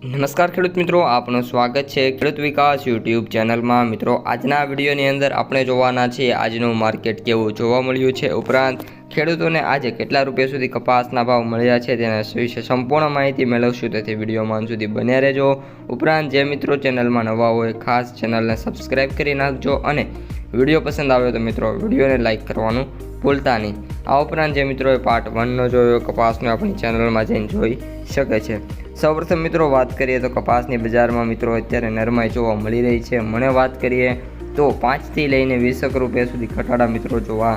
નમસ્કાર ખેડૂત મિત્રો, આપનું સ્વાગત છે ખેડૂત વિકાસ યુટ્યુબ ચેનલમાં। મિત્રો, આજના વિડીયોની અંદર આપણે જોવાના છીએ આજનું માર્કેટ કેવું જોવા મળ્યું છે, ઉપરાંત ખેડૂતોને આજે કેટલા રૂપિયા સુધી કપાસના ભાવ મળ્યા છે તેના વિશે સંપૂર્ણ માહિતી મેળવશું, તેથી વિડીયોમાં અંત સુધી બન્યા રહેજો। ઉપરાંત જે મિત્રો ચેનલમાં નવા હોય ખાસ ચેનલને સબસ્ક્રાઈબ કરી નાખજો અને વિડીયો પસંદ આવ્યો તો મિત્રો વિડીયોને લાઇક કરવાનું ભૂલતા નહીં। આ ઉપરાંત જે મિત્રોએ પાર્ટ 1નો જોયો કપાસનો આપણી ચેનલમાં જઈને જોઈ શકે છે। સૌપ્રથમ મિત્રો વાત કરીએ તો કપાસની બજારમાં મિત્રો અત્યારે નરમાઈ જોવા મળી રહી છે। મને વાત કરીએ તો 5 થી લઈને 20 રૂપિયા સુધી ઘટાડા મિત્રો જોવા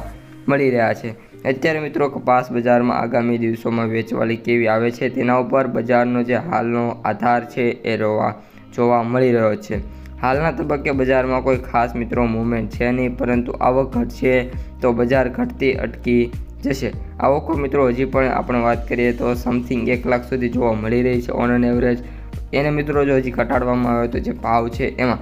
મળી રહ્યા છે। અત્યારે મિત્રો કપાસ બજારમાં આગામી દિવસોમાં વેચવાલી કેવી આવે છે તેના ઉપર બજારનો જે હાલનો આધાર છે એ જોવા મળી રહ્યો છે। હાલના તબક્કે બજારમાં કોઈ ખાસ મિત્રો મૂવમેન્ટ છે નહીં, પરંતુ આવક ઘટશે તો બજાર ઘટતી અટકી જશે। આવકો મિત્રો હજી પણ આપણે વાત કરીએ તો સમથિંગ 1 લાખ સુધી જોવા મળી રહી છે ઓન એન એવરેજ। એને મિત્રો જો હજી ઘટાડવામાં આવે તો જે ભાવ છે એમાં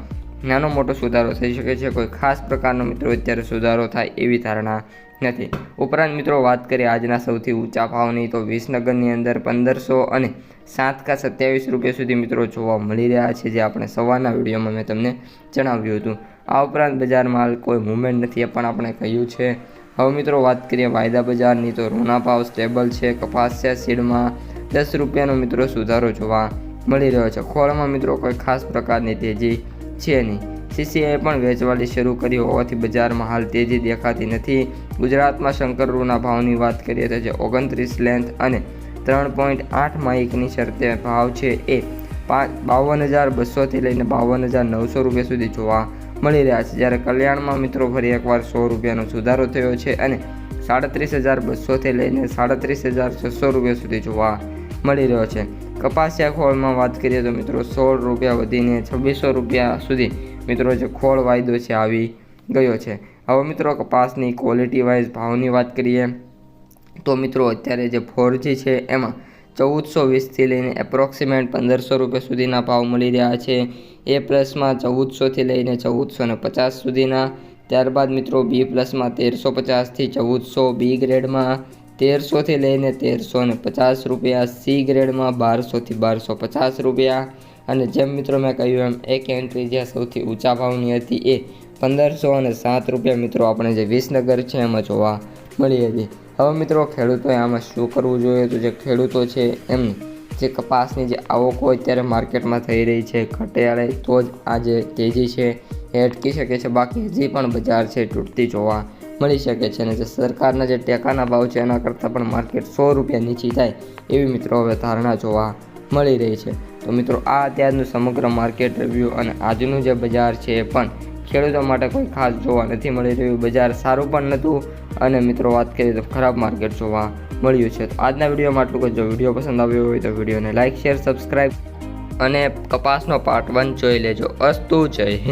નાનો મોટો સુધારો થઈ શકે છે। કોઈ ખાસ પ્રકારનો મિત્રો અત્યારે સુધારો થાય એવી ધારણા નથી। ઉપરાંત મિત્રો વાત કરીએ આજના સૌથી ઊંચા ભાવની તો વિસનગરની અંદર 1500 અને 7 કા 27 રૂપિયા સુધી મિત્રો જોવા મળી રહ્યા છે, જે આપણે સવારના વિડીયોમાં મેં તમને જણાવ્યું હતું। આ ઉપરાંત બજારમાં હાલ કોઈ મૂવમેન્ટ નથી એ પણ આપણે કહ્યું છે। હવે મિત્રો વાત કરીએ વાયદા બજારની તો રૂના ભાવ સ્ટેબલ છે। કપાસ છે સીડમાં 10 રૂપિયાનો મિત્રો સુધારો જોવા મળી રહ્યો છે। ખોળમાં મિત્રો કોઈ ખાસ પ્રકારની તેજી છે નહીં। સીસીઆઈએ પણ વેચવાલી શરૂ કરી હોવાથી બજારમાં હાલ તેજી દેખાતી નથી। ગુજરાતમાં શંકર રૂના ભાવની વાત કરીએ તો જે 29 લેન્થ અને 3.8 માઇકની શરતે ભાવ છે એ 52,200 થી લઈને 52,900 રૂપિયા સુધી જોવા મળી રહ્યા છે। જ્યારે કલ્યાણમાં મિત્રો ફરી એકવાર 100 રૂપિયાનો સુધારો થયો છે અને 37,200 થી લઈને 37,600 રૂપિયા સુધી જોવા મળી રહ્યો છે। કપાસિયા ખોળમાં વાત કરીએ તો મિત્રો 16 રૂપિયા વધીને 2600 રૂપિયા સુધી મિત્રો જે ખોળ વાયદો છે આવી ગયો છે। હવે મિત્રો કપાસની ક્વોલિટી વાઇઝ ભાવની વાત કરીએ તો મિત્રો અત્યારે જે 4G છે એમાં 1420 થી લઈને એપ્રોક્સિમેટ 1500 રૂપિયા સુધીના ભાવ મળી રહ્યા છે। એ પ્લસમાં 1400 થી લઈને 1450 સુધીના, ત્યારબાદ મિત્રો બી પ્લસમાં 1350 થી 1400, બી ગ્રેડમાં 1300 થી લઈને 1350 રૂપિયા, સી ગ્રેડમાં 1200 થી 1250 રૂપિયા અને જેમ મિત્રો મેં કહ્યું એમ એક એન્ટ્રી જે સૌથી ઊંચા ભાવની હતી એ 1507 રૂપિયા મિત્રો આપણે જે વિસનગર છે એમાં જોવા મળી હતી। હવે મિત્રો ખેડૂતોએ આમાં શું કરવું જોઈએ તો જે ખેડૂતો છે એમની જે કપાસની જે આવકો અત્યારે માર્કેટમાં થઈ રહી છે ઘટાડે તો જ આ જે તેજી છે એ અટકી શકે છે, બાકી હજી પણ બજાર છે તૂટતી જોવા મળી શકે છે। અને જે સરકારના જે ટેકાના ભાવ છે એના કરતાં પણ માર્કેટ 100 રૂપિયા નીચી થાય એવી મિત્રો હવે ધારણા જોવા મળી રહી છે। તો મિત્રો આ અત્યારનું સમગ્ર માર્કેટ રિવ્યૂ અને આજનું જે બજાર છે એ પણ ખેડૂતો માટે કોઈ ખાસ જોવા નથી મળી રહ્યું। બજાર સારું પણ નહોતું અને મિત્રો વાત કરીએ તો ખરાબ માર્કેટ જોવા મળ્યું છે। તો આજના વિડીયોમાં આટલું જ। જો વિડીયો પસંદ આવ્યો હોય તો વિડીયોને લાઇક, શેર, સબસ્ક્રાઈબ અને કપાસનો પાર્ટ 1 જોઈ લેજો। અસ્તુ, જય હિન્દ।